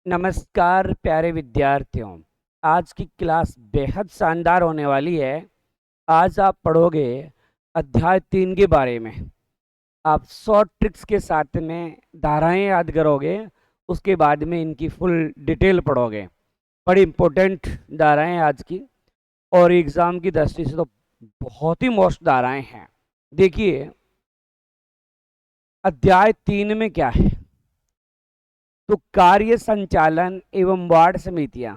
नमस्कार प्यारे विद्यार्थियों। आज की क्लास बेहद शानदार होने वाली है। आज आप पढ़ोगे अध्याय 3 के बारे में। आप शॉर्ट ट्रिक्स के साथ में धाराएं याद करोगे, उसके बाद में इनकी फुल डिटेल पढ़ोगे। बड़ी इंपॉर्टेंट धाराएं आज की, और एग्जाम की दृष्टि से तो बहुत ही मोस्ट धाराएं हैं। देखिए अध्याय 3 में क्या है, तो कार्य संचालन एवं वार्ड समितियां।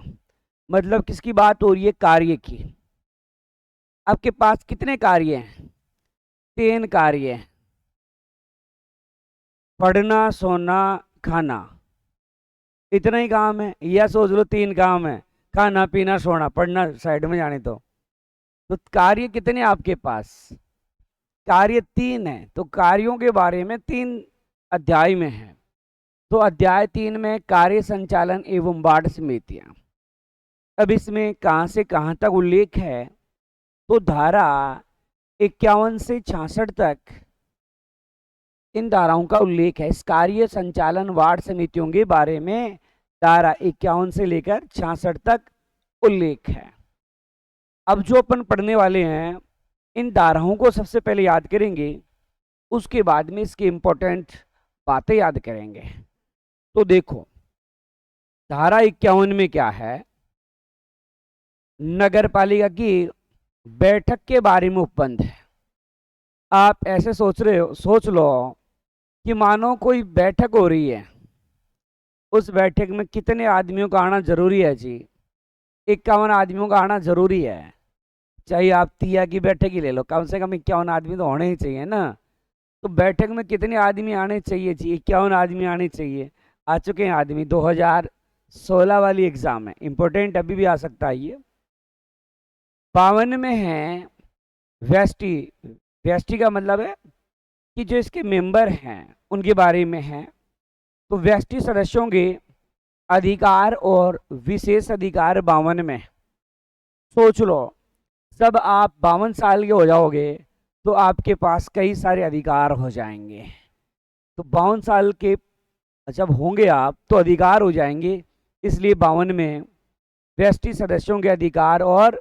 मतलब किसकी बात हो रही है? कार्य की। आपके पास कितने कार्य हैं? 3 कार्य हैं। पढ़ना, सोना, खाना, इतना ही काम है। या सोच लो 3 काम है, खाना पीना सोना, पढ़ना साइड में जाने तो कार्य कितने आपके पास? कार्य 3 है। तो कार्यों के बारे में 3 अध्याय में है। तो अध्याय 3 में कार्य संचालन एवं वार्ड समितियां। अब इसमें कहां से कहां तक उल्लेख है, तो धारा 51 से 66 तक इन धाराओं का उल्लेख है। इस कार्य संचालन वार्ड समितियों के बारे में धारा 51 से लेकर 66 तक उल्लेख है। अब जो अपन पढ़ने वाले हैं, इन धाराओं को सबसे पहले याद करेंगे, उसके बाद में इसकी इंपॉर्टेंट बातें याद करेंगे। तो देखो धारा 51 में क्या है, नगर पालिका की बैठक के बारे में उपबंध है। आप ऐसे सोच लो कि मानो कोई बैठक हो रही है, उस बैठक में कितने आदमियों का आना जरूरी है जी? 51 आदमियों का आना जरूरी है। चाहे आप तिया की बैठक ही ले लो, कम से कम 51 आदमी तो होने ही चाहिए ना। तो बैठक में कितने आदमी आने चाहिए जी? 51 आदमी आने चाहिए। आ चुके हैं आदमी। 2016 वाली एग्जाम है, इंपॉर्टेंट, अभी भी आ सकता है ये। 52 में है व्यष्टि। व्यष्टि का मतलब है कि जो इसके मेंबर हैं उनके बारे में है। तो व्यष्टि सदस्यों के अधिकार और विशेष अधिकार 52 में। सोच लो, जब आप 52 साल के हो जाओगे तो आपके पास कई सारे अधिकार हो जाएंगे। तो 52 साल के जब होंगे आप तो अधिकार हो जाएंगे, इसलिए 52 में व्यष्टि सदस्यों के अधिकार और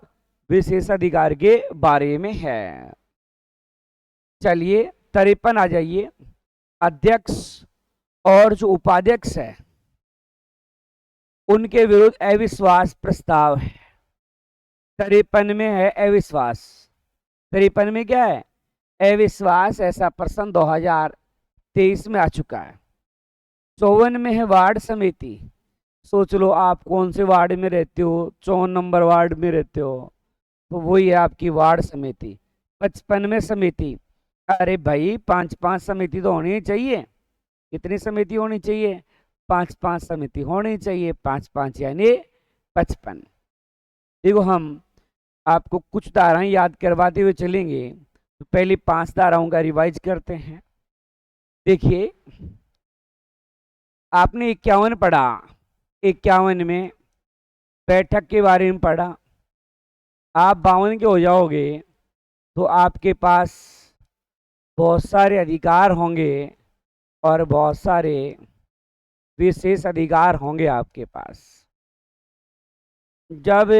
विशेष अधिकार के बारे में है। चलिए 53 आ जाइए। अध्यक्ष और जो उपाध्यक्ष है उनके विरुद्ध अविश्वास प्रस्ताव है। 53 में है अविश्वास। 53 में क्या है? अविश्वास। ऐसा प्रश्न 2023 में आ चुका है। 54 में है वार्ड समिति। सोच लो आप कौन से वार्ड में रहते हो? 54 नंबर वार्ड में रहते हो, तो वही है आपकी वार्ड समिति। 55 में समिति। अरे भाई 5-5 समिति तो होनी ही चाहिए। कितनी समिति होनी चाहिए? 5-5 समिति होनी चाहिए। 5-5 यानी 55। देखो हम आपको कुछ धाराएं याद करवाते हुए चलेंगे, तो पहले 5 धाराओं का रिवाइज करते हैं। देखिए आपने 51 पढ़ा, 51 में बैठक के बारे में पढ़ा। आप 52 के हो जाओगे तो आपके पास बहुत सारे अधिकार होंगे और बहुत सारे विशेष अधिकार होंगे आपके पास। जब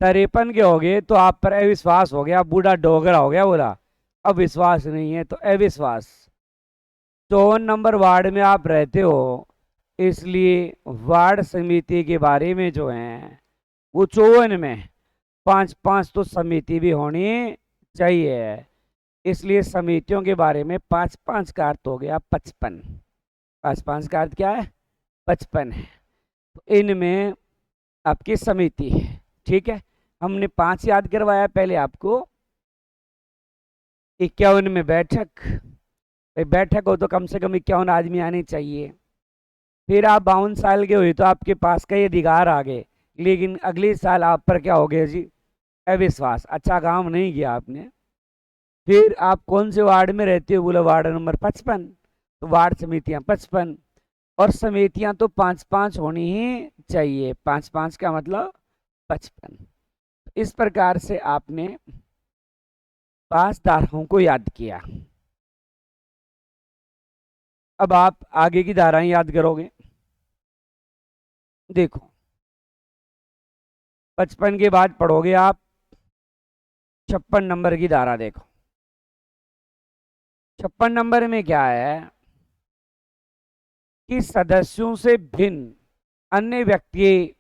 53 के हो गए तो आप पर अविश्वास हो गया, बूढ़ा डोगरा हो गया, बोला अब विश्वास नहीं है, तो अविश्वास। 54 नंबर वार्ड में आप रहते हो, इसलिए वार्ड समिति के बारे में जो है वो 54 में 5-5 तो समिति भी होनी चाहिए। इसलिए समितियों के बारे में 5-5 का अर्थ हो गया 55। 5-5 का अर्थ क्या है? 55 है। तो इनमें आपकी समिति है। ठीक है, हमने 5 याद करवाया पहले आपको। 51 में बैठक, भाई बैठक हो तो कम से कम 51 आदमी आने चाहिए। फिर आप 52 साल के हुए तो आपके पास कई अधिकार आ गए, लेकिन अगले साल आप पर क्या हो गया जी? अविश्वास। अच्छा काम नहीं किया आपने। फिर आप कौन से वार्ड में रहते हो? बोला वार्ड नंबर 55। तो वार्ड समितियां 55, और समितियां तो 5-5 होनी ही चाहिए। 5-5 का मतलब 55। इस प्रकार से आपने 5 धाराओं को याद किया। अब आप आगे की धाराएं याद करोगे। देखो 55 के बाद पढ़ोगे आप 56 नंबर की धारा। देखो 56 नंबर में क्या है कि सदस्यों से भिन्न अन्य व्यक्ति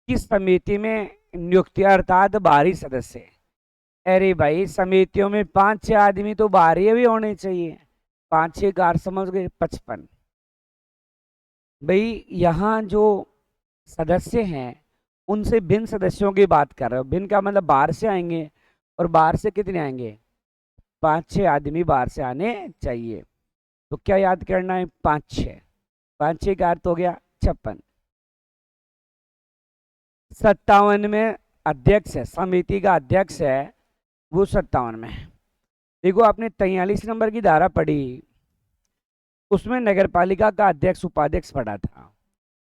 की समिति में नियुक्ति अर्थात बाहरी सदस्य। अरे भाई समितियों में 5-6 आदमी तो बाहरी भी होने चाहिए। 5-6 कार समझ गए। 55 भाई यहाँ जो सदस्य हैं उनसे भिन्न सदस्यों की बात कर रहे हो। भिन्न का मतलब बाहर से आएंगे, और बाहर से कितने आएंगे? 5-6 आदमी बाहर से आने चाहिए। तो क्या याद करना है? 5-6, 5-6 का अर्थ हो गया 56। 57 में अध्यक्ष है, समिति का अध्यक्ष है वो 57 में। देखो आपने 43 नंबर की धारा पढ़ी, उसमें नगर पालिका का अध्यक्ष उपाध्यक्ष पढ़ा था,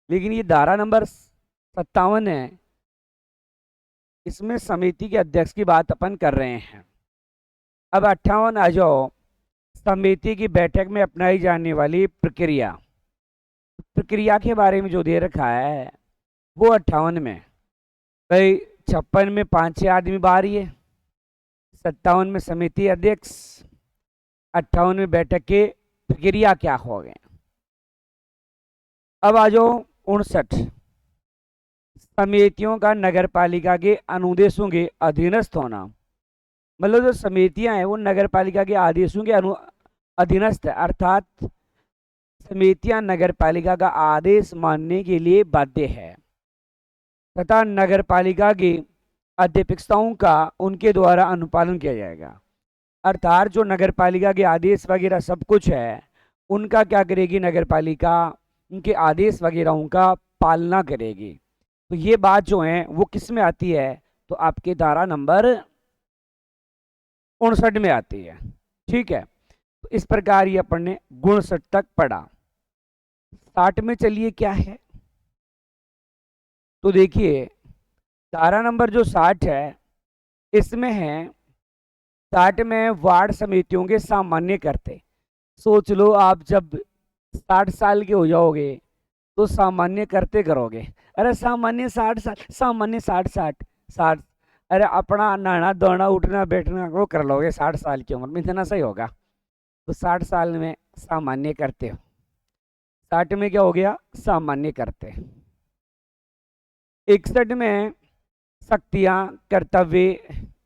लेकिन ये धारा नंबर 57 है, इसमें समिति के अध्यक्ष की बात अपन कर रहे हैं। अब 58 आ जाओ, समिति की बैठक में अपनाई जाने वाली प्रक्रिया। प्रक्रिया के बारे में जो दे रखा है वो 58 में। भाई 56 में 5-6 आदमी बाहरी है, 57 में समिति अध्यक्ष, 58 में बैठक के प्रक्रिया क्या हो गए। अब आ जाओ 59, समितियों का नगर पालिका के अनुदेशों के अधीनस्थ होना। मतलब जो समितियां हैं वो नगर पालिका के आदेशों के अधीनस्थ है, अर्थात समितियां नगर पालिका का आदेश मानने के लिए बाध्य है तथा नगर पालिका की अध्यक्षताओं का उनके द्वारा अनुपालन किया जाएगा। अर्थात जो नगर पालिका के आदेश वगैरह सब कुछ है उनका क्या करेगी नगर पालिका? उनके आदेश वगैरह का पालना करेगी। तो ये बात जो है वो किस में आती है? तो आपके धारा नंबर 59 में आती है। ठीक है, तो इस प्रकार ये अपन ने 59 तक पढ़ा। 60 में चलिए क्या है, तो देखिए धारा नंबर जो 60 है इसमें है 60 में वार्ड समितियों के सामान्य करते। सोच लो आप जब 60 साल के हो जाओगे तो सामान्य करते करोगे। अरे सामान्य 60 साल, सामान्य 60 अरे अपना नहाना धोना उठना बैठना वो कर लोगे 60 साल की उम्र में, इतना सही होगा। तो 60 साल में सामान्य करते हो, 60 में क्या हो गया? सामान्य करते। 61 में शक्तियां कर्तव्य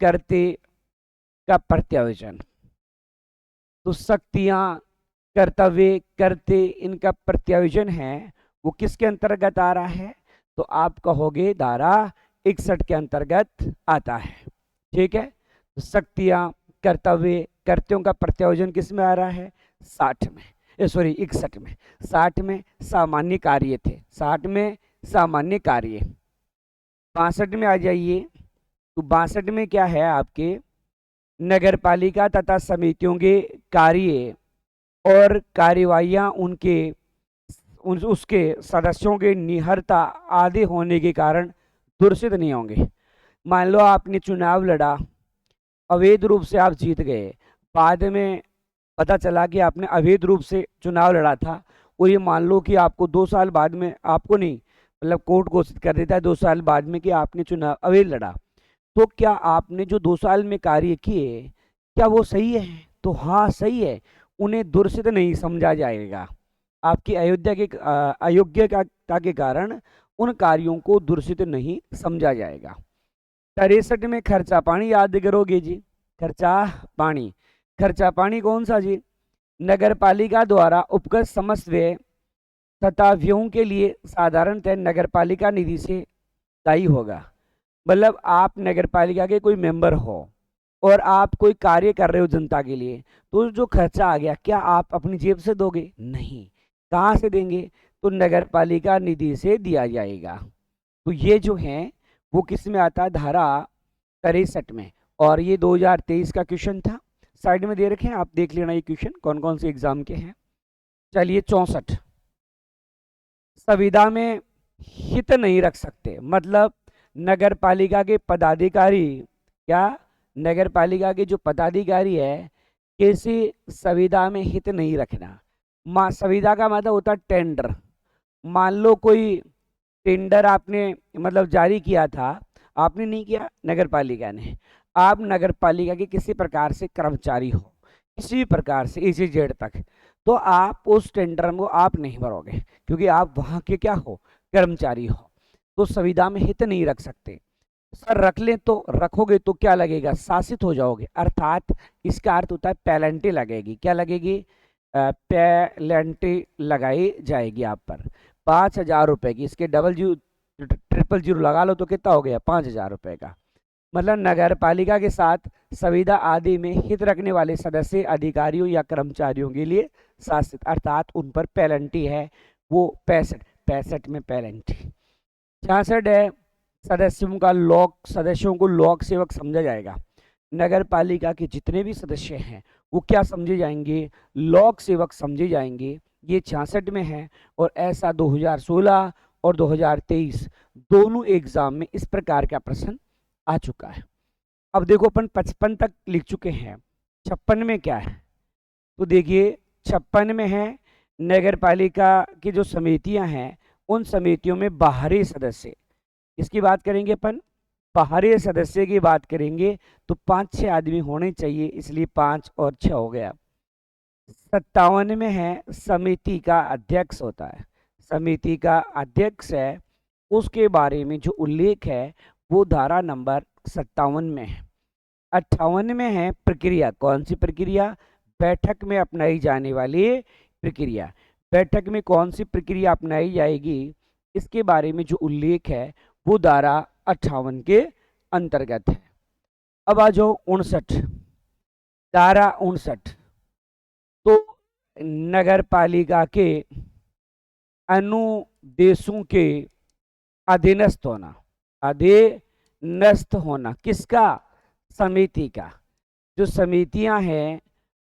करते का प्रत्यायोजन। तो शक्तियां कर्तव्य करते इनका प्रत्यायोजन है वो किसके अंतर्गत आ रहा है? तो आप कहोगे धारा 61 के अंतर्गत आता है। ठीक है, तो शक्तियां कर्तव्य कर्तव्यों का प्रत्यायोजन किस में आ रहा है? 60 में, सॉरी 61 में। 60 में सामान्य कार्य थे, 60 में सामान्य कार्य। 62 में आ जाइए, तो 62 में क्या है आपके? नगर पालिका तथा समितियों के कार्य और कार्यवाहियां उसके सदस्यों के निहरता आदि होने के कारण दूषित नहीं होंगे। मान लो आपने चुनाव लड़ा, अवैध रूप से आप जीत गए, बाद में पता चला कि आपने अवैध रूप से चुनाव लड़ा था, और ये मान लो कि आपको 2 साल बाद में, आपको नहीं मतलब कोर्ट घोषित कर देता है 2 साल बाद में कि आपने चुनाव अवैध लड़ा, तो क्या आपने जो 2 साल में कार्य किए क्या वो सही है? तो हाँ सही है, उन्हें दूषित नहीं समझा जाएगा। आपकी अयोग्यता के कारण उन कार्यों को दूषित नहीं समझा जाएगा। 63 में खर्चा पानी याद करोगे जी। खर्चा पानी कौन सा जी? नगर पालिका द्वारा उपकृत समस्त व्यय तथा व्ययों के लिए साधारणतः नगर पालिका निधि से दायी होगा। मतलब आप नगर पालिका के कोई मेंबर हो और आप कोई कार्य कर रहे हो जनता के लिए, तो जो खर्चा आ गया क्या आप अपनी जेब से दोगे? नहीं। कहाँ से देंगे? तो नगर पालिका निधि से दिया जाएगा। तो ये जो है वो किस में आता है? धारा 63 में। और ये 2023 का क्वेश्चन था, साइड में दे रखे हैं, आप देख लेना ये क्वेश्चन कौन कौन से एग्जाम के हैं। चलिए 64, संविदा में हित नहीं रख सकते। मतलब नगर पालिका के पदाधिकारी, क्या नगर पालिका के जो पदाधिकारी है किसी संविदा में हित नहीं रखना। संविदा का मतलब होता है टेंडर। मान लो कोई टेंडर आपने मतलब जारी किया था, आपने नहीं किया, नगर पालिका ने। आप नगर पालिका के किसी प्रकार से कर्मचारी हो, किसी भी प्रकार से A से Z तक, तो आप उस टेंडर को आप नहीं भरोगे, क्योंकि आप वहां के क्या हो, कर्मचारी हो, तो संविदा में हित नहीं रख सकते। सर रख लें तो रखोगे तो क्या लगेगा, शासित हो जाओगे, अर्थात इसका अर्थ होता है पेनल्टी लगेगी। क्या लगेगी, पेनल्टी लगाई जाएगी आप पर 5,000 रुपए की। इसके डबल 000 लगा लो तो कितना हो गया, 5,000 रुपए का। मतलब नगर पालिका के साथ संविदा आदि में हित रखने वाले सदस्य, अधिकारियों या कर्मचारियों के लिए शासित, अर्थात उन पर पेनल्टी है, वो 65 में पेनल्टी। 66 है, सदस्यों को लोक सेवक समझा जाएगा। नगर पालिका के जितने भी सदस्य हैं वो क्या समझे जाएंगे, लोक सेवक समझे जाएंगे। ये 66 में है, और ऐसा 2016 और 2023 दोनों एग्जाम में इस प्रकार का प्रश्न आ चुका है। अब देखो अपन 55 तक लिख चुके हैं, 56 में क्या है, तो देखिए 56 में है नगर पालिका की जो समितियां हैं, उन समितियों में बाहरी सदस्य, इसकी बात करेंगे अपन, बाहरी सदस्य की बात करेंगे तो 5-6 आदमी होने चाहिए, इसलिए 5 और 6 हो गया। 57 में है समिति का अध्यक्ष होता है, समिति का अध्यक्ष है, उसके बारे में जो उल्लेख है वो धारा नंबर 57 में है। 58 में है प्रक्रिया, कौन सी प्रक्रिया, बैठक में अपनाई जाने वाली प्रक्रिया। बैठक में कौन सी प्रक्रिया अपनाई जाएगी, इसके बारे में जो उल्लेख है वो धारा 58 के अंतर्गत है। अब आ जाओ 59, धारा 59, तो नगर पालिका के अनुदेशों के अधीनस्थ होना, अधीनस्थ होना किसका, समिति का। जो समितियां हैं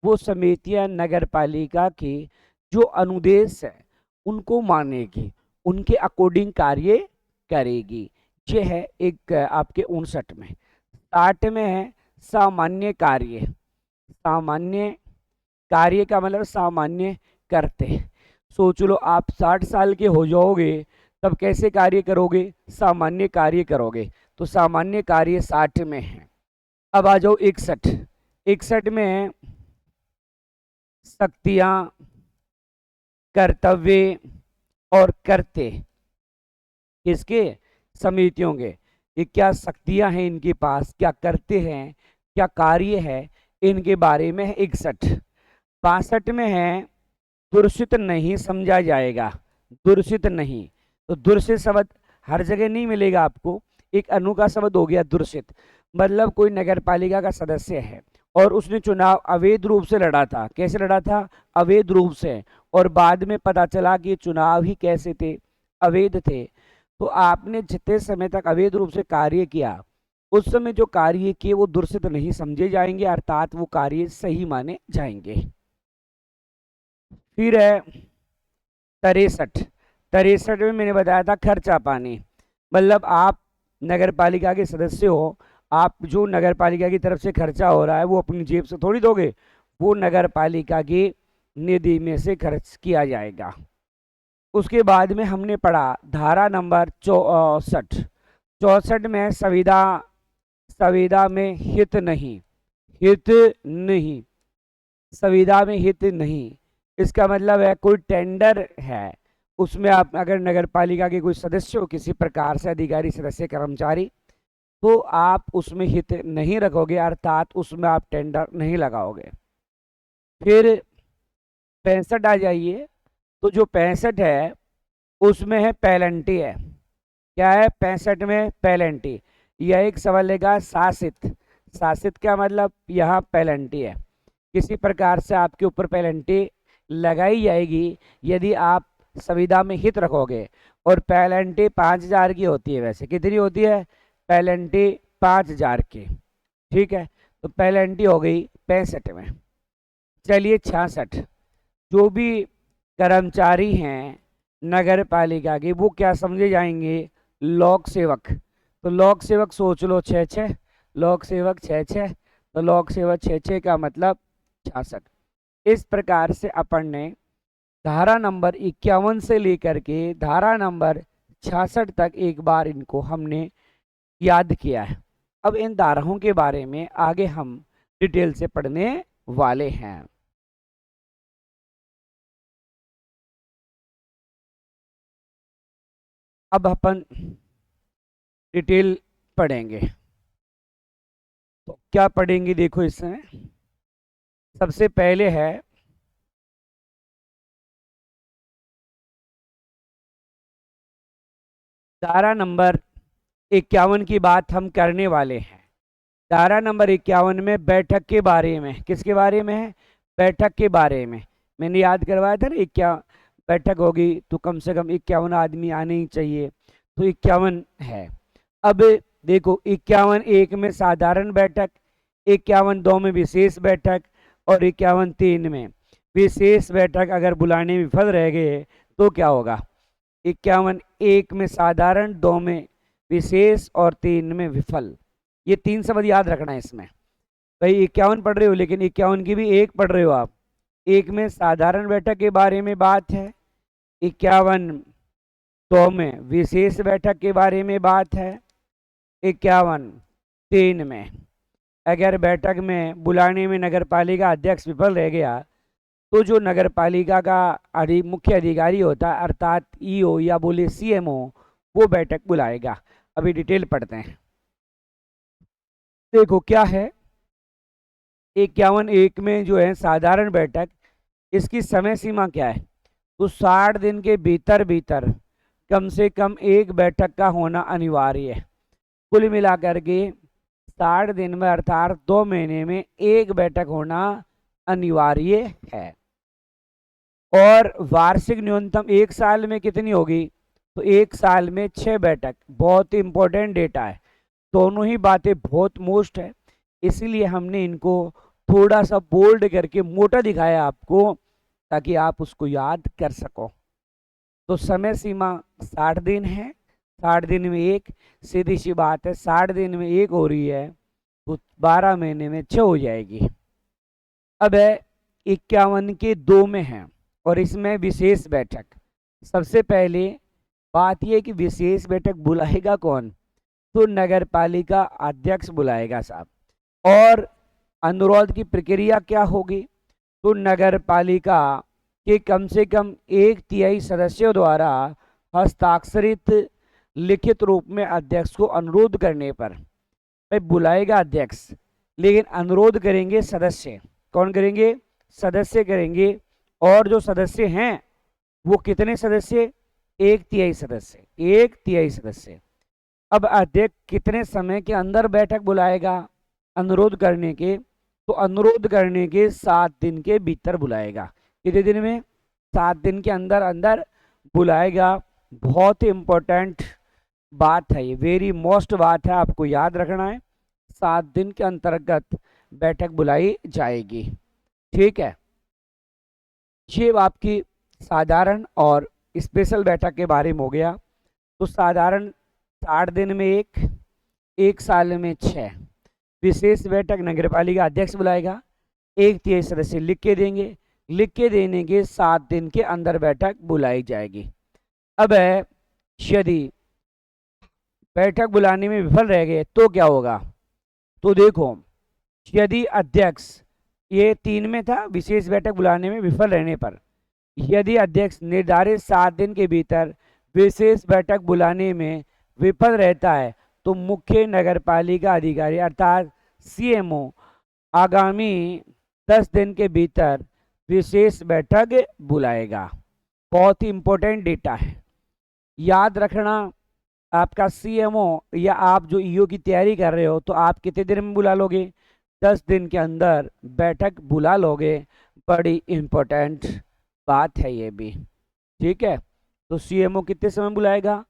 वो समितियां नगर पालिका के जो अनुदेश है उनको मानेगी, उनके अकॉर्डिंग कार्य करेगी। ये है एक आपके 59 में। 60 में है सामान्य कार्य, सामान्य कार्य का मतलब सामान्य करते। सोच लो आप 60 साल के हो जाओगे तब कैसे कार्य करोगे, सामान्य कार्य करोगे, तो सामान्य कार्य 60 में है। अब आ जाओ 61, 61 में है शक्तियां, कर्तव्य और करते किसके, समितियों के। ये क्या शक्तियां हैं इनके पास, क्या करते हैं, क्या कार्य है, इनके बारे में है 61। 62 में है दूषित नहीं समझा जाएगा, दूषित नहीं, तो दूषित शब्द हर जगह नहीं मिलेगा आपको, एक अनोखा शब्द हो गया दूषित। मतलब कोई नगर पालिका का सदस्य है और उसने चुनाव अवैध रूप से लड़ा था, कैसे लड़ा था, अवैध रूप से, और बाद में पता चला कि चुनाव ही कैसे थे, अवैध थे, तो आपने जितने समय तक अवैध रूप से कार्य किया उस समय जो कार्य किए वो दूषित नहीं समझे जाएंगे, अर्थात वो कार्य सही माने जाएंगे। फिर है 63, 63 में मैंने बताया था खर्चा पानी, मतलब आप नगर पालिका के सदस्य हो, आप जो नगर पालिका की तरफ से खर्चा हो रहा है वो अपनी जेब से थोड़ी दोगे, वो नगर पालिका की निधि में से खर्च किया जाएगा। उसके बाद में हमने पढ़ा धारा नंबर 64, 64 में संविदा, संविदा में हित नहीं, हित नहीं, संविदा में हित नहीं, इसका मतलब है कोई टेंडर है उसमें आप अगर नगर पालिका के कोई सदस्य हो, किसी प्रकार से अधिकारी, सदस्य, कर्मचारी, तो आप उसमें हित नहीं रखोगे, अर्थात उसमें आप टेंडर नहीं लगाओगे। फिर 65 आ जाइए, तो जो 65 है उसमें है पेनल्टी है, क्या है 65 में पेनल्टी। यह एक सवाल लेगा शासित, शासित का मतलब यहाँ पेनल्टी है, किसी प्रकार से आपके ऊपर पेनल्टी लगाई जाएगी यदि आप संविदा में हित रखोगे। और पेनल्टी 5,000 की होती है, वैसे कितनी होती है, पेनल्टी 5,000 की, ठीक है, तो पेनल्टी हो गई 65 में। चलिए 66, जो भी कर्मचारी हैं नगर पालिका के वो क्या समझे जाएंगे, लोक सेवक, तो लोक सेवक सोच लो 6-6, लोक सेवक 6-6, तो लोक सेवक 6-6 का मतलब 66। इस प्रकार से अपन ने धारा नंबर 51 से लेकर के धारा नंबर 66 तक एक बार इनको हमने याद किया है। अब इन धाराओं के बारे में आगे हम डिटेल से पढ़ने वाले हैं। अब अपन डिटेल पढ़ेंगे। तो क्या पढ़ेंगे देखो, इसमें सबसे पहले है धारा नंबर 51 की बात हम करने वाले हैं। धारा नंबर 51 में बैठक के बारे में, किसके बारे में है? बैठक के बारे में। मैंने याद करवाया था ना, 51 बैठक होगी तो कम से कम 51 आदमी आने ही चाहिए, तो 51 है। अब देखो 51(1) में साधारण बैठक, 51(2) में विशेष बैठक और 51(3) में विशेष बैठक अगर बुलाने में विफल रह गए तो क्या होगा? 51(1) में साधारण, 2 में विशेष और 3 में विफल। ये 3 शब्द याद रखना है इसमें। भाई 51 पढ़ रहे हो लेकिन 51 की भी 1 पढ़ रहे हो आप। 1 में साधारण बैठक के बारे में बात है, 51(2) में विशेष बैठक के बारे में बात है, 51(3) में अगर बैठक में बुलाने में नगर पालिका अध्यक्ष विफल रह गया तो जो नगर पालिका का मुख्य अधिकारी होता है अर्थात ईओ या बोले सीएमओ, वो बैठक बुलाएगा। अभी डिटेल पढ़ते हैं। देखो क्या है 51(1) में जो है साधारण बैठक, इसकी समय सीमा क्या है? तो 60 दिन के भीतर भीतर कम से कम एक बैठक का होना अनिवार्य है। कुल मिलाकर के 60 दिन में अर्थात 2 महीने में एक बैठक होना अनिवार्य है। और वार्षिक न्यूनतम 1 साल में कितनी होगी? तो 1 साल में 6 बैठक। बहुत ही इंपॉर्टेंट डेटा है, दोनों ही बातें बहुत मोस्ट है, इसीलिए हमने इनको थोड़ा सा बोल्ड करके मोटा दिखाया आपको ताकि आप उसको याद कर सको। तो समय सीमा 60 दिन है, 60 दिन में एक, सीधी सी बात है 60 दिन में एक हो रही है तो 12 महीने में 6 हो जाएगी। अब है 51 के 2 में है और इसमें विशेष बैठक। सबसे पहले बात यह कि विशेष बैठक बुलाएगा कौन? तो नगर पालिका अध्यक्ष बुलाएगा साहब। और अनुरोध की प्रक्रिया क्या होगी? तो नगर पालिका के कम से कम 1/3 सदस्यों द्वारा हस्ताक्षरित लिखित रूप में अध्यक्ष को अनुरोध करने पर, भाई बुलाएगा अध्यक्ष लेकिन अनुरोध करेंगे सदस्य। कौन करेंगे? सदस्य करेंगे। और जो सदस्य हैं वो कितने सदस्य? 1/3 सदस्य, 1/3 सदस्य। अब अध्यक्ष कितने समय के अंदर बैठक बुलाएगा अनुरोध करने के? तो अनुरोध करने के 7 दिन के भीतर बुलाएगा। कितने दिन में? 7 दिन के अंदर अंदर बुलाएगा। बहुत ही इंपॉर्टेंट बात है ये, वेरी मोस्ट बात है, आपको याद रखना है। 7 दिन के अंतर्गत बैठक बुलाई जाएगी। ठीक है, ये आपकी साधारण और स्पेशल बैठक के बारे में हो गया। तो साधारण 60 दिन में एक साल में 6। विशेष बैठक नगर पालिका अध्यक्ष बुलाएगा, 1/3 सदस्य लिख के देंगे, लिख के देने के 7 दिन के अंदर बैठक बुलाई जाएगी। अब है यदि बैठक बुलाने में विफल रह गए तो क्या होगा? तो देखो यदि अध्यक्ष, ये 3 में था, विशेष बैठक बुलाने में विफल रहने पर यदि अध्यक्ष निर्धारित 7 दिन के भीतर विशेष बैठक बुलाने में विफल रहता है तो मुख्य नगर पालिका अधिकारी अर्थात सीएमओ आगामी 10 दिन के भीतर विशेष बैठक बुलाएगा। बहुत ही इंपॉर्टेंट डेटा है, याद रखना। आपका सीएमओ या आप जो ईओ की तैयारी कर रहे हो तो आप कितने दिन में बुला लोगे? 10 दिन के अंदर बैठक बुला लोगे। बड़ी इंपॉर्टेंट बात है ये भी। ठीक है, तो सीएमओ कितने समय बुलाएगा?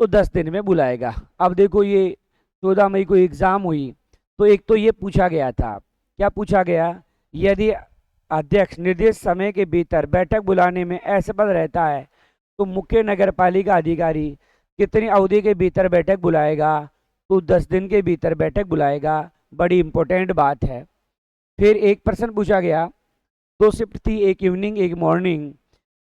तो 10 दिन में बुलाएगा। अब देखो ये 14 मई को एग्जाम हुई तो एक तो ये पूछा गया था, क्या पूछा गया? यदि अध्यक्ष निर्दिष्ट समय के भीतर बैठक बुलाने में असफल रहता है तो मुख्य नगर पालिका अधिकारी कितनी अवधि के भीतर बैठक बुलाएगा? तो 10 दिन के भीतर बैठक बुलाएगा। बड़ी इंपॉर्टेंट बात है। फिर एक प्रश्न पूछा गया, 2 शिफ्ट थी, एक इवनिंग एक मॉर्निंग,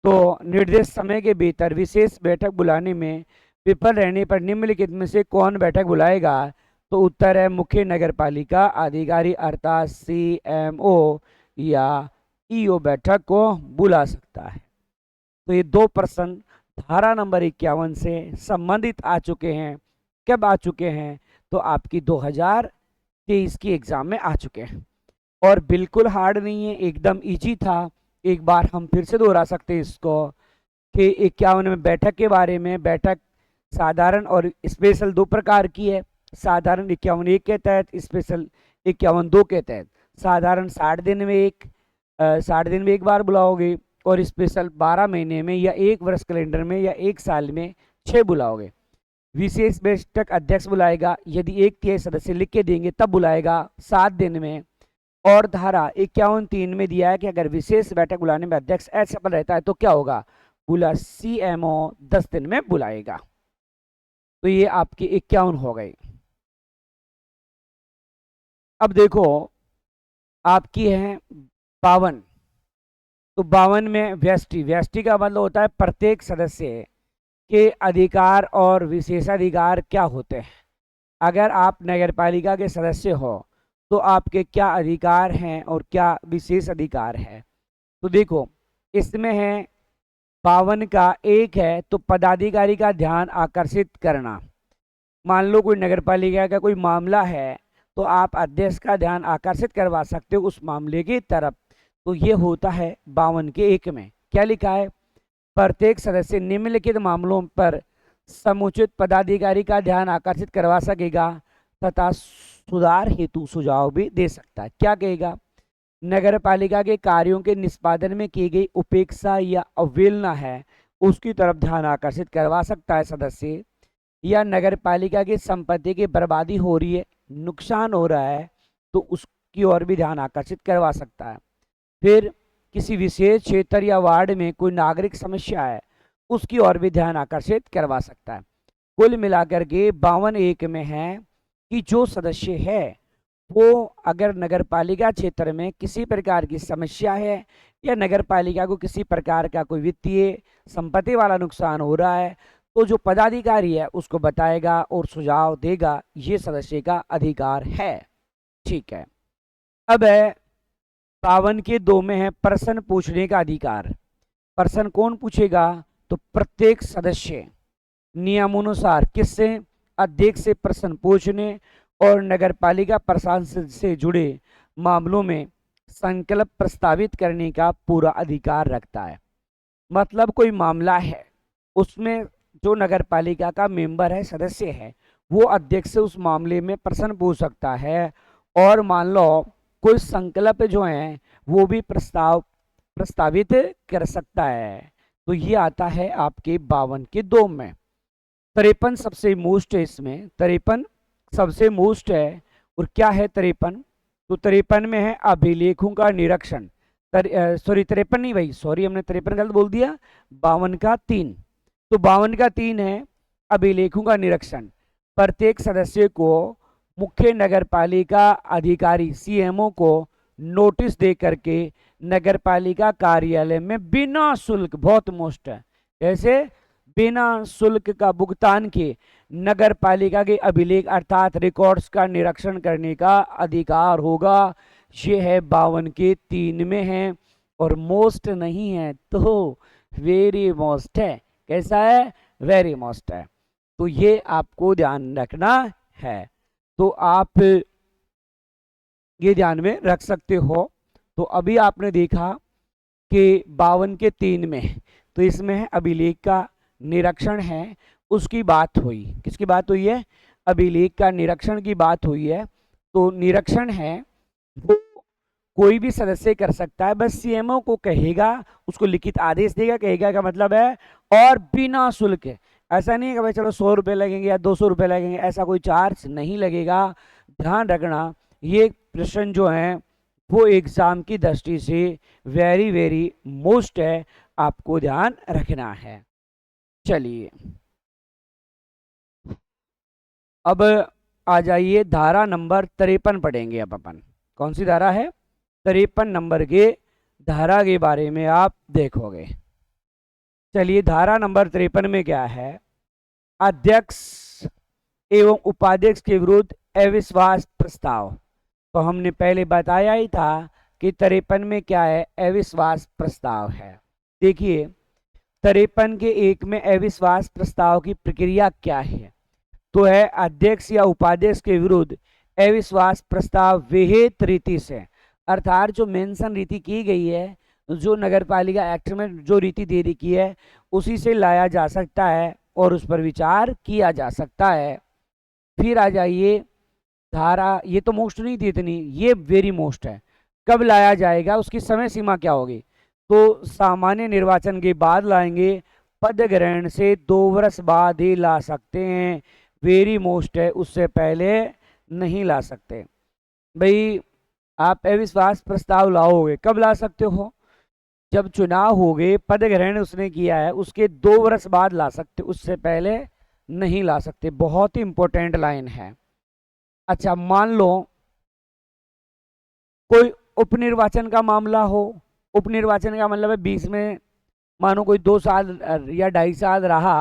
तो निर्दिष्ट समय के भीतर विशेष बैठक बुलाने में विफल रहने पर निम्नलिखित में से कौन बैठक बुलाएगा? तो उत्तर है मुख्य नगर पालिका अधिकारी अर्थात CMO या EO बैठक को बुला सकता है। तो ये दो प्रश्न धारा नंबर 51 से संबंधित आ चुके हैं। कब आ चुके हैं? तो आपकी 2023 की एग्जाम में आ चुके हैं और बिल्कुल हार्ड नहीं है, एकदम इजी था। एक बार हम फिर से दोहरा सकते हैं इसको कि 51 में बैठक के बारे में। बैठक साधारण और स्पेशल दो प्रकार की है। साधारण 51(1) के तहत, स्पेशल 51(2) के तहत। साधारण 60 दिन में 1 बार बुलाओगे और स्पेशल 12 महीने में या 1 वर्ष कैलेंडर में या 1 साल में 6 बुलाओगे। विशेष बैठक अध्यक्ष बुलाएगा, यदि 1/3 सदस्य लिख के देंगे तब बुलाएगा 7 दिन में। और धारा 51(3) में दिया है कि अगर विशेष बैठक बुलाने में अध्यक्ष असफल रहता है तो क्या होगा? CMO 10 दिन में बुलाएगा। तो ये आपकी 51 हो गई। अब देखो आपकी है 52। तो 52 में व्यष्टि का मतलब होता है प्रत्येक सदस्य के अधिकार और विशेषाधिकार क्या होते हैं। अगर आप नगर पालिका के सदस्य हो तो आपके क्या अधिकार हैं और क्या विशेष अधिकार है। तो देखो इसमें है 52 का 1 है तो पदाधिकारी का ध्यान आकर्षित करना। मान लो कोई नगर पालिका का कोई मामला है तो आप अध्यक्ष का ध्यान आकर्षित करवा सकते हो उस मामले की तरफ। तो ये होता है 52 के 1 में। क्या लिखा है? प्रत्येक सदस्य निम्नलिखित मामलों पर समुचित पदाधिकारी का ध्यान आकर्षित करवा सकेगा तथा सुधार हेतु सुझाव भी दे सकता है। क्या कहेगा? नगर पालिका के कार्यों के निष्पादन में की गई उपेक्षा या अवहेलना है उसकी तरफ ध्यान आकर्षित करवा सकता है सदस्य। या नगर पालिका की संपत्ति की बर्बादी हो रही है, नुकसान हो रहा है तो उसकी ओर भी ध्यान आकर्षित करवा सकता है। फिर किसी विशेष क्षेत्र या वार्ड में कोई नागरिक समस्या है उसकी ओर भी ध्यान आकर्षित करवा सकता है। कुल मिलाकर के 52(1) में है कि जो सदस्य है वो अगर नगर पालिका क्षेत्र में किसी प्रकार की समस्या है या नगर पालिका को किसी प्रकार का कोई वित्तीय संपत्ति वाला नुकसान हो रहा है तो जो पदाधिकारी है उसको बताएगा और सुझाव देगा। ये सदस्य का अधिकार है। ठीक है। अब है 52 के 2 में है प्रश्न पूछने का अधिकार। प्रश्न कौन पूछेगा? तो प्रत्येक सदस्य नियमानुसार किससे? अध्यक्ष से प्रश्न पूछने और नगर पालिका प्रशासन से जुड़े मामलों में संकल्प प्रस्तावित करने का पूरा अधिकार रखता है। मतलब कोई मामला है उसमें जो नगर पालिका का मेंबर है, सदस्य है, वो अध्यक्ष से उस मामले में प्रश्न पूछ सकता है। और मान लो कोई संकल्प जो है वो भी प्रस्तावित कर सकता है। तो ये आता है आपके 52 के 2 में। 53 सबसे मोस्ट है इसमें। 53 सबसे मोस्ट है। और क्या है 53? तो 53 में है अभिलेखों का निरीक्षण। सॉरी 53 नहीं भाई, सॉरी हमने 53 गलत बोल दिया। 52 का 3। तो 52 का 3 है अभिलेखों का निरीक्षण। प्रत्येक सदस्य को मुख्य नगर पालिका अधिकारी CMO को नोटिस दे करके नगर पालिका कार्यालय में बिना शुल्क, बहुत मोस्ट है, जैसे बिना शुल्क का भुगतान किए नगर पालिका के अभिलेख अर्थात रिकॉर्ड्स का निरीक्षण करने का अधिकार होगा। ये है 52 के 3 में है। और मोस्ट नहीं है तो वेरी मोस्ट है। कैसा है? वेरी मोस्ट है। तो ये आपको ध्यान रखना है। तो आप ये ध्यान में रख सकते हो। तो अभी आपने देखा कि 52 के 3 में तो इसमें है अभिलेख का निरीक्षण है, उसकी बात हुई। किसकी बात हुई है? अभिलेख का निरीक्षण की बात हुई है। तो निरीक्षण है वो कोई भी सदस्य कर सकता है, बस CMO को कहेगा, उसको लिखित आदेश देगा, कहेगा का मतलब है और बिना शुल्क। ऐसा नहीं है कि भाई चलो 100 रुपये लगेंगे या 200 रुपये लगेंगे, ऐसा कोई चार्ज नहीं लगेगा। ध्यान रखना ये प्रश्न जो है वो एग्जाम की दृष्टि से वेरी वेरी मोस्ट है, आपको ध्यान रखना है। चलिए अब आ जाइए धारा नंबर 53 पढ़ेंगे। अब अपन कौन सी धारा है? 53 नंबर के धारा के बारे में आप देखोगे। चलिए धारा नंबर 53 में क्या है, अध्यक्ष एवं उपाध्यक्ष के विरुद्ध अविश्वास प्रस्ताव। तो हमने पहले बताया ही था कि 53 में क्या है, अविश्वास प्रस्ताव है। देखिए 53 के 1 में अविश्वास प्रस्ताव की प्रक्रिया क्या है, तो है अध्यक्ष या उपाध्यक्ष के विरुद्ध अविश्वास प्रस्ताव विहित रीति से, अर्थात जो मेंशन रीति की गई है, जो नगरपालिका एक्ट में जो रीति दे रखी है उसी से लाया जा सकता है और उस पर विचार किया जा सकता है। फिर आ जाइए धारा, ये तो मोस्ट नहीं थी इतनी, ये वेरी मोस्ट है। कब लाया जाएगा, उसकी समय सीमा क्या होगी, तो सामान्य निर्वाचन के बाद लाएंगे, पद ग्रहण से 2 वर्ष बाद ही ला सकते हैं। वेरी मोस्ट है, उससे पहले नहीं ला सकते। भाई आप अविश्वास प्रस्ताव लाओगे कब ला सकते हो, जब चुनाव हो गए, पद ग्रहण उसने किया है, उसके 2 वर्ष बाद ला सकते, उससे पहले नहीं ला सकते। बहुत ही इंपॉर्टेंट लाइन है। अच्छा मान लो कोई उपनिर्वाचन का मामला हो, उपनिर्वाचन का मतलब है 20 में मानो कोई 2 साल या 2.5 साल रहा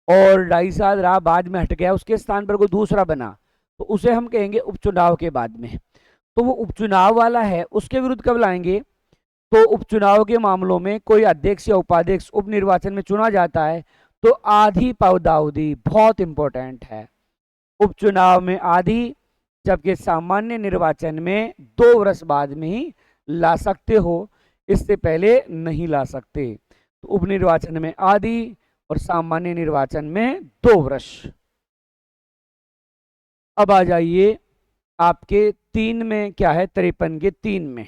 और 2.5 साल रहा बाद में हट गया, उसके स्थान पर कोई दूसरा बना, तो उसे हम कहेंगे उपचुनाव के बाद में। तो वो उपचुनाव वाला है, उसके विरुद्ध कब लाएंगे, तो उपचुनाव के मामलों में कोई अध्यक्ष या उपाध्यक्ष उपनिर्वाचन में चुना जाता है तो आधी पदावधि, बहुत इंपॉर्टेंट है, उपचुनाव में आधी, जबकि सामान्य निर्वाचन में 2 वर्ष बाद में ही ला सकते हो, इससे पहले नहीं ला सकते। तो उपनिर्वाचन में आधी और सामान्य निर्वाचन में 2 वर्ष। अब आ जाइए आपके 3 में क्या है, 53 के 3 में,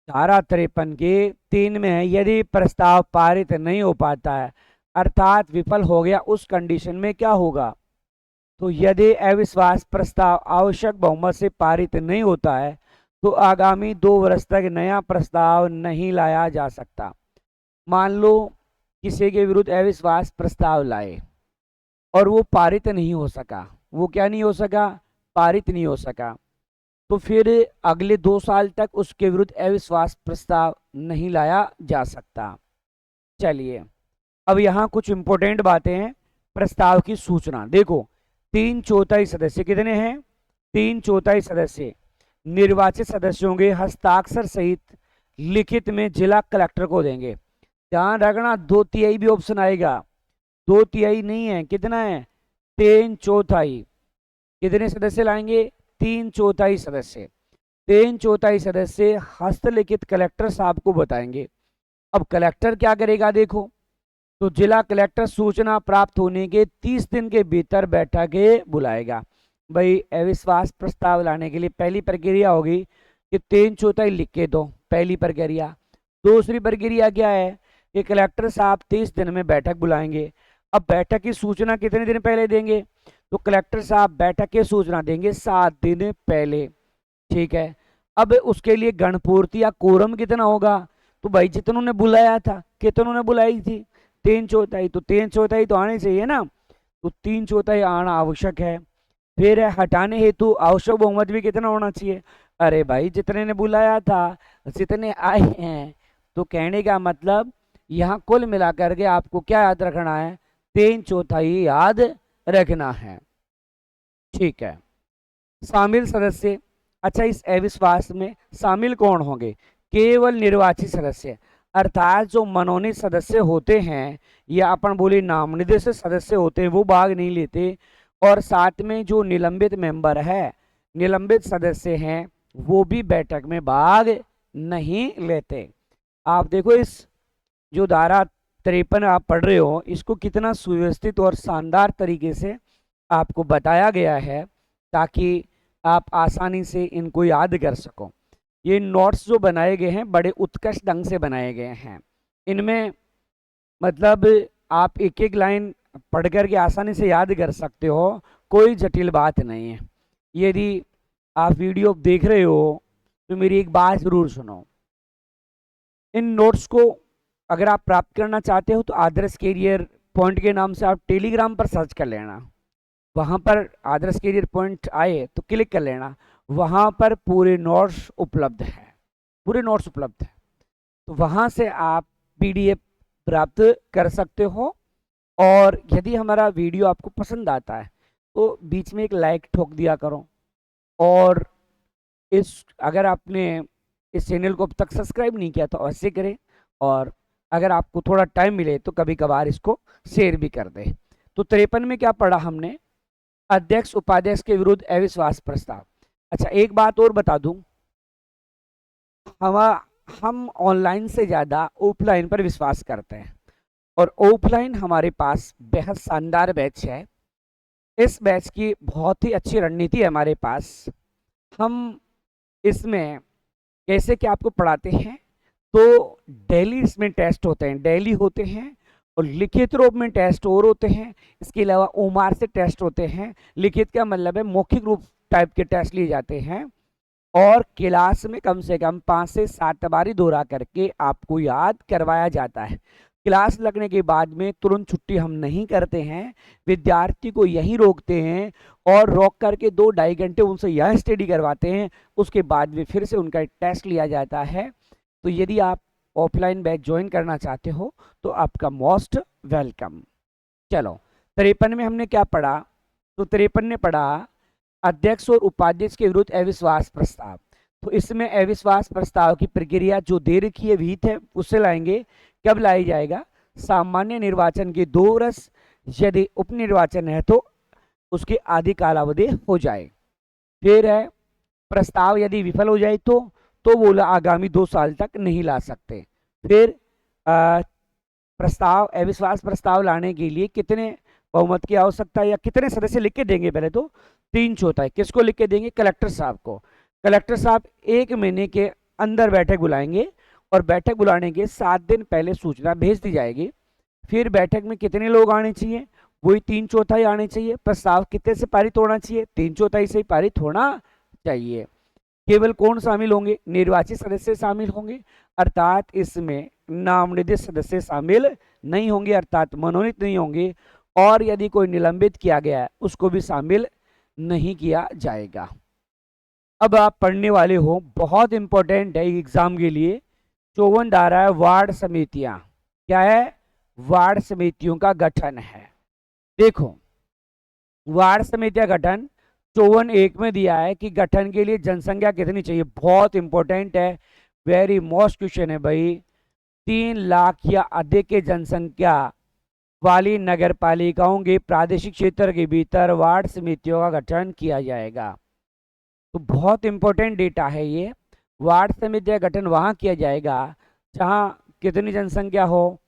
धारा 53 के 3 में है, यदि प्रस्ताव पारित नहीं हो पाता है अर्थात विफल हो गया, उस कंडीशन में क्या होगा, तो यदि अविश्वास प्रस्ताव आवश्यक बहुमत से पारित नहीं होता है तो आगामी 2 वर्ष तक नया प्रस्ताव नहीं लाया जा सकता। मान लो किसी के विरुद्ध अविश्वास प्रस्ताव लाए और वो पारित नहीं हो सका, वो क्या नहीं हो सका, पारित नहीं हो सका, तो फिर अगले 2 साल तक उसके विरुद्ध अविश्वास प्रस्ताव नहीं लाया जा सकता। चलिए अब यहाँ कुछ इंपॉर्टेंट बातें हैं। प्रस्ताव की सूचना देखो, 3/4 सदस्य कितने हैं, 3/4 सदस्य निर्वाचित सदस्यों के हस्ताक्षर सहित लिखित में जिला कलेक्टर को देंगे। ध्यान रखना 2/3 भी ऑप्शन आएगा, 2/3 नहीं है, कितना है, 3/4। कितने सदस्य लाएंगे, 3/4 सदस्य, 3/4 सदस्य हस्तलिखित कलेक्टर साहब को बताएंगे। अब कलेक्टर क्या करेगा देखो, तो जिला कलेक्टर सूचना प्राप्त होने के 30 दिन के भीतर बैठक बुलाएगा। भाई अविश्वास प्रस्ताव लाने के लिए पहली प्रक्रिया होगी कि 3/4 लिख के दो, पहली प्रक्रिया। दूसरी प्रक्रिया क्या है कि कलेक्टर साहब 30 दिन में बैठक बुलाएंगे। अब बैठक की सूचना कितने दिन पहले देंगे, तो कलेक्टर साहब बैठक की सूचना देंगे 7 दिन पहले, ठीक है। अब उसके लिए गणपूर्ति या कोरम कितना होगा, तो भाई जितनों ने बुलाया था, कितनों ने बुलाई थी, 3/4, तो 3/4 तो आने चाहिए ना, तो 3/4 आना आवश्यक है। फिर हटाने हेतु आवश्यक बहुमत भी कितना होना चाहिए, अरे भाई जितने ने बुलाया था जितने आए हैं, तो कहने का मतलब यहाँ कुल मिलाकर के आपको क्या याद रखना है, 3/4 याद रखना है, ठीक है। शामिल सदस्य, अच्छा इस अविश्वास में शामिल कौन होंगे, केवल निर्वाचित सदस्य, अर्थात जो मनोनीत सदस्य होते हैं या अपन बोले नामनिर्देशित सदस्य होते हैं वो भाग नहीं लेते, और साथ में जो निलंबित मेंबर है, निलंबित सदस्य हैं, वो भी बैठक में भाग नहीं लेते। आप देखो इस जो धारा 53 आप पढ़ रहे हो, इसको कितना सुव्यवस्थित और शानदार तरीके से आपको बताया गया है ताकि आप आसानी से इनको याद कर सको। ये नोट्स जो बनाए गए हैं बड़े उत्कृष्ट ढंग से बनाए गए हैं, इनमें मतलब आप एक एक लाइन पढ़ कर के आसानी से याद कर सकते हो, कोई जटिल बात नहीं है। यदि आप वीडियो देख रहे हो तो मेरी एक बात जरूर सुनो, इन नोट्स को अगर आप प्राप्त करना चाहते हो तो आदर्श कैरियर पॉइंट के नाम से आप टेलीग्राम पर सर्च कर लेना, वहाँ पर आदर्श कैरियर पॉइंट आए तो क्लिक कर लेना, वहाँ पर पूरे नोट्स उपलब्ध है, पूरे नोट्स उपलब्ध है। तो वहाँ से आप PDF प्राप्त कर सकते हो। और यदि हमारा वीडियो आपको पसंद आता है तो बीच में एक लाइक ठोक दिया करो। और अगर आपने इस चैनल को अब तक सब्सक्राइब नहीं किया तो अवश्य करें। और अगर आपको थोड़ा टाइम मिले तो कभी कभार इसको शेयर भी कर दें। तो 53 में क्या पढ़ा हमने? अध्यक्ष उपाध्यक्ष के विरुद्ध अविश्वास प्रस्ताव। अच्छा, एक बात और बता दूं, हम ऑनलाइन से ज़्यादा ऑफलाइन पर विश्वास करते हैं। और ऑफलाइन हमारे पास बेहद शानदार बैच है। इस बैच की बहुत ही अच्छी रणनीति है हमारे पास। हम इसमें कैसे क्या आपको पढ़ाते हैं, तो डेली इसमें टेस्ट होते हैं, डेली होते हैं। और लिखित रूप में टेस्ट और होते हैं। इसके अलावा ओमार से टेस्ट होते हैं। लिखित का मतलब है मौखिक रूप टाइप के टेस्ट लिए जाते हैं। और क्लास में कम से कम 5 से 7 बारी दोहरा करके आपको याद करवाया जाता है। क्लास लगने के बाद में तुरंत छुट्टी हम नहीं करते हैं, विद्यार्थी को यहीं रोकते हैं और रोक करके 2-2.5 घंटे उनसे यह स्टडी करवाते हैं। उसके बाद में फिर से उनका टेस्ट लिया जाता है। तो यदि आप ऑफलाइन बैच ज्वाइन करना चाहते हो तो आपका मोस्ट वेलकम। चलो, 53 में हमने क्या पढ़ा? तो 53 ने पढ़ा अध्यक्ष और उपाध्यक्ष के विरुद्ध अविश्वास प्रस्ताव। तो इसमें अविश्वास प्रस्ताव की प्रक्रिया जो दे रखी है विहित है उससे लाएंगे। कब लाई जाएगा? सामान्य निर्वाचन के 2 वर्ष, यदि उपनिर्वाचन है तो उसकी आधी कालावधि हो जाए। फिर है प्रस्ताव यदि विफल हो जाए तो बोला आगामी 2 साल तक नहीं ला सकते। फिर प्रस्ताव अविश्वास प्रस्ताव लाने के लिए कितने बहुमत की आवश्यकता है या कितने सदस्य लिख के देंगे? पहले तो 3/4। किसको लिख के देंगे? कलेक्टर साहब को। कलेक्टर साहब 1 महीने के अंदर बैठक बुलाएंगे और बैठक बुलाने के 7 दिन पहले सूचना भेज दी जाएगी। फिर बैठक में कितने लोग आने चाहिए? वही 3/4 आने चाहिए। प्रस्ताव कितने से पारित होना चाहिए? 3/4 से ही पारित होना चाहिए। केवल कौन शामिल होंगे? निर्वाचित सदस्य शामिल होंगे, अर्थात इसमें नामनिर्देशित सदस्य शामिल नहीं होंगे, अर्थात मनोनीत नहीं होंगे। और यदि कोई निलंबित किया गया है उसको भी शामिल नहीं किया जाएगा। अब आप पढ़ने वाले हो, बहुत इंपॉर्टेंट है एग्जाम के लिए। 54 धारा है वार्ड समितियां। क्या है? वार्ड समितियों का गठन है। देखो, वार्ड समितियां गठन 54(1) में दिया है कि गठन के लिए जनसंख्या कितनी चाहिए। बहुत इंपॉर्टेंट है, वेरी मोस्ट क्वेश्चन है भाई। 3 लाख या अधिक की जनसंख्या वाली नगर पालिकाओं के प्रादेशिक क्षेत्र के भीतर वार्ड समितियों का गठन किया जाएगा। तो बहुत इंपॉर्टेंट डेटा है ये। वार्ड समिति का गठन वहां किया जाएगा जहां कितनी जनसंख्या हो?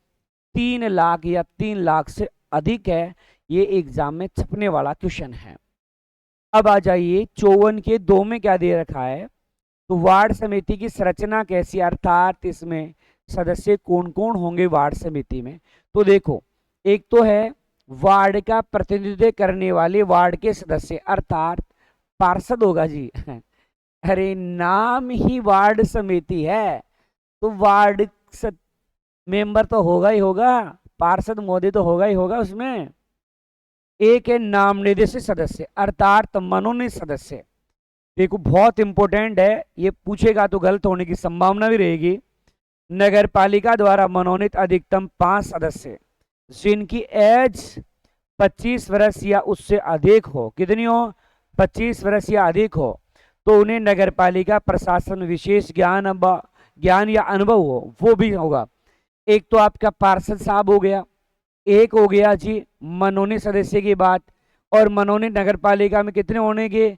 3 लाख या 3 लाख से अधिक है। ये एग्जाम में छपने वाला क्वेश्चन है। अब आ जाइए 54 के 2 में क्या दे रखा है? तो वार्ड समिति की संरचना कैसी, अर्थात इसमें सदस्य कौन कौन होंगे वार्ड समिति में? तो देखो, एक तो है वार्ड का प्रतिनिधित्व करने वाले वार्ड के सदस्य, अर्थात पार्षद होगा जी। अरे नाम ही वार्ड समिति है तो वार्ड मेंबर तो होगा ही होगा, पार्षद मोदी तो होगा ही होगा उसमें। एक है नाम निर्देशित सदस्य, अर्थात मनोनीत सदस्य। देखो बहुत इंपॉर्टेंट है, ये पूछेगा तो गलत होने की संभावना भी रहेगी। नगर पालिका द्वारा मनोनीत अधिकतम 5 सदस्य जिनकी एज 25 वर्ष या उससे अधिक हो। कितनी हो? 25 वर्ष या अधिक हो। तो उन्हें नगर पालिका प्रशासन विशेष ज्ञान या अनुभव हो, वो भी होगा। एक तो आपका पार्षद साहब हो गया, एक हो गया जी मनोनीत सदस्य की बात। और मनोनीत नगर पालिका में कितने होंगे?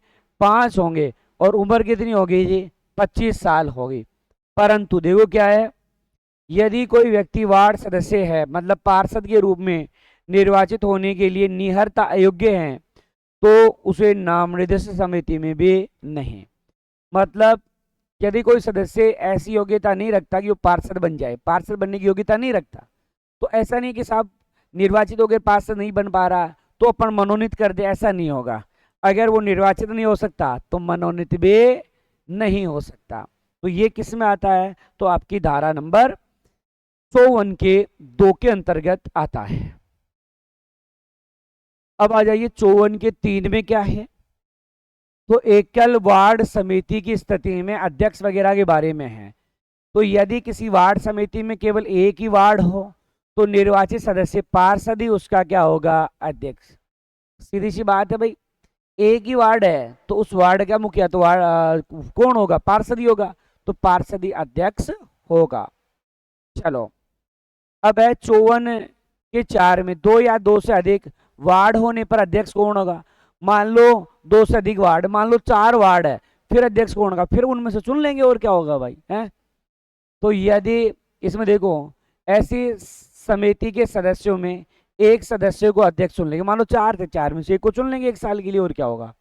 5 होंगे। और उम्र कितनी होगी जी? 25 साल होगी। परंतु देखो क्या है, यदि कोई व्यक्ति वार्ड सदस्य है, मतलब पार्षद के रूप में निर्वाचित होने के लिए निहरता अयोग्य है, तो उसे नाम निर्देशित समिति में भी नहीं। मतलब यदि कोई सदस्य ऐसी योग्यता नहीं रखता कि वो पार्षद बन जाए, पार्षद बनने की योग्यता नहीं रखता, तो ऐसा नहीं कि साहब निर्वाचित होकर पार्षद नहीं बन पा रहा तो अपन मनोनीत कर दे, ऐसा नहीं होगा। अगर वो निर्वाचित नहीं हो सकता तो मनोनीत भी नहीं हो सकता। तो ये किस में आता है? तो आपकी धारा नंबर 54 के 2 के अंतर्गत आता है। अब आ जाइए 54 के 3 में क्या है? तो एकल वार्ड समिति की स्थिति में अध्यक्ष वगैरह के बारे में है। तो यदि किसी वार्ड समिति में केवल एक ही वार्ड हो तो निर्वाचित सदस्य पार्षद ही उसका क्या होगा, अध्यक्ष। सीधी सी बात है भाई, एक ही वार्ड है तो उस वार्ड का मुखिया तो कौन होगा, पार्षद ही होगा, तो पार्षद ही अध्यक्ष होगा। चलो अब है 54 के 4 में 2 या 2 से अधिक वार्ड होने पर अध्यक्ष कौन होगा। मान लो 2 से अधिक वार्ड, मान लो 4 वार्ड है, फिर अध्यक्ष कौन होगा, फिर उनमें से चुन लेंगे और क्या होगा भाई, है। तो यदि इसमें देखो ऐसी समिति के सदस्यों में एक सदस्य को अध्यक्ष चुन लेंगे, मान लो 4 थे, 4 में से एक को चुन लेंगे 1 साल के लिए, और क्या होगा।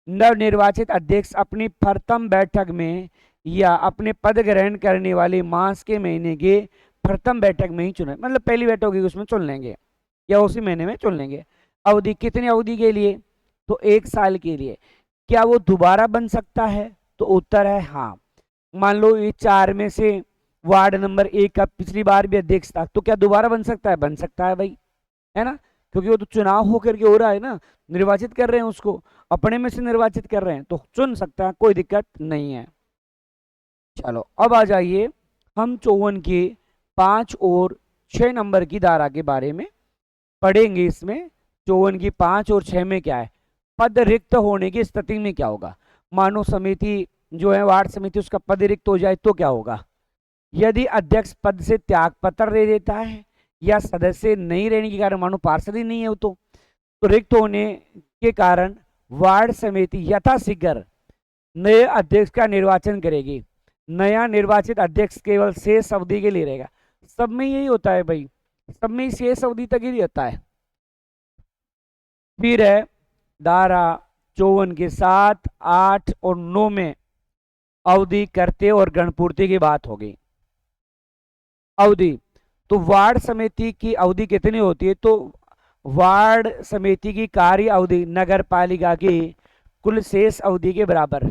नवनिर्वाचित अध्यक्ष अपनी प्रथम बैठक में या अपने पद ग्रहण करने वाले मास के महीने के प्रथम बैठक में ही चुने, मतलब पहली बैठक होगी उसमें चुन लेंगे या उसी महीने में चुन लेंगे। अवधि कितनी अवधि के लिए, तो 1 साल के लिए। क्या वो दोबारा बन सकता है, तो उत्तर है हाँ। मान लो ये 4 में से वार्ड नंबर 1 का पिछली बार भी अध्यक्ष था, तो क्या दोबारा बन सकता है, बन सकता है भाई, है ना, क्योंकि वो तो चुनाव होकर के हो रहा है ना, निर्वाचित कर रहे हैं उसको, अपने में से निर्वाचित कर रहे हैं, तो चुन सकता है, कोई दिक्कत नहीं है। चलो अब आ जाइए हम 54 के 5 और 6 नंबर की धारा के बारे में पढ़ेंगे। इसमें 54 की 5 और 6 में क्या है, पद रिक्त होने की स्थिति में क्या होगा। मानो समिति जो है वार्ड समिति, उसका पद रिक्त हो जाए तो क्या होगा। यदि अध्यक्ष पद से त्याग पत्र दे देता है या सदस्य नहीं रहने के कारण, मानो पार्षद ही नहीं है वो तो रिक्त होने के कारण वार्ड समिति यथाशीघ्र नए अध्यक्ष का निर्वाचन करेगी। नया निर्वाचित अध्यक्ष केवल शेष अवधि के लिए रहेगा। सब में यही होता है भाई, सब में शेष अवधि तक ही होता है। फिर है धारा 54 के 7, 8 और 9 में अवधि करते और गणपूर्ति की बात होगी। अवधि तो वार्ड समिति की अवधि कितनी होती है, तो वार्ड समिति की कार्य अवधि नगर पालिका की कुल शेष अवधि के बराबर,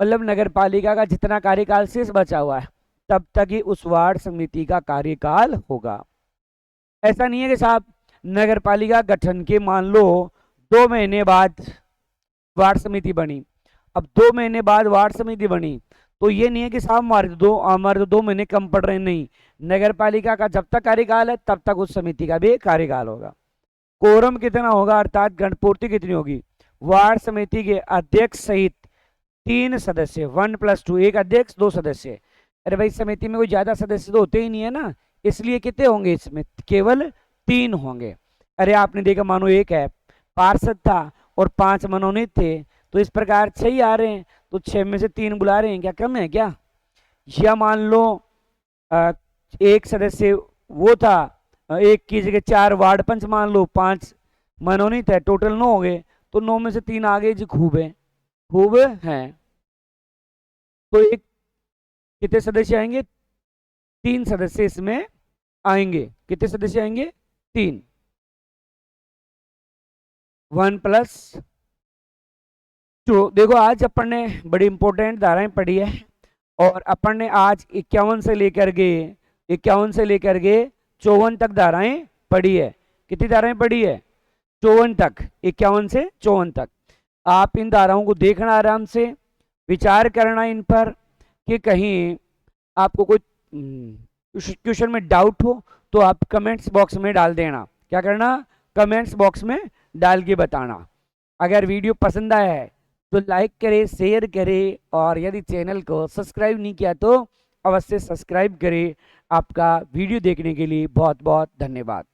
मतलब नगर पालिका का जितना कार्यकाल शेष बचा हुआ है तब तक ही उस वार्ड समिति का कार्यकाल होगा। ऐसा नहीं है कि साहब नगर पालिका गठन के मान लो 2 महीने बाद वार्ड समिति बनी, अब 2 महीने बाद वार्ड समिति बनी तो ये नहीं है कि साहब हमारे 2 महीने कम पड़ रहे, नहीं, नगर पालिका का जब तक कार्यकाल है तब तक उस समिति का भी कार्यकाल होगा। कोरम कितना होगा, अर्थात गणपूर्ति कितनी होगी। वार्ड समिति के अध्यक्ष सहित 3 सदस्य, 1+2, एक अध्यक्ष 2 सदस्य। अरे भाई समिति में कोई ज्यादा सदस्य तो होते ही नहीं है ना, इसलिए कितने होंगे, इसमें केवल 3 होंगे। अरे आपने देखा मानो एक है पार्षद था और 5 मनोनीत थे, तो इस प्रकार 6 ही आ रहे हैं, तो 6 में से 3 बुला रहे हैं, क्या कम है क्या। या मान लो एक सदस्य वो था, एक की जगह 4 वार्ड पंच मान लो, 5 मनोनीत है, टोटल 9 हो गए, तो 9 में से 3 आ गए जी, खूब है, खूब है। तो एक कितने सदस्य आएंगे, 3 सदस्य इसमें आएंगे। कितने सदस्य आएंगे, 3, 1+2। देखो आज अपन ने बड़ी इंपॉर्टेंट धाराएं पढ़ी है और अपन ने आज 51 से लेकर के 54 तक धाराएं पढ़ी है। कितनी धाराएं पढ़ी है, 54 तक, 51 से 54 तक। आप इन धाराओं को देखना आराम से, विचार करना इन पर कि कहीं आपको कोई क्वेश्चन में डाउट हो तो आप कमेंट्स बॉक्स में डाल देना। क्या करना, कमेंट्स बॉक्स में डाल के बताना। अगर वीडियो पसंद आया है तो लाइक करें, शेयर करें, और यदि चैनल को सब्सक्राइब नहीं किया तो अवश्य सब्सक्राइब करें। आपका वीडियो देखने के लिए बहुत बहुत धन्यवाद।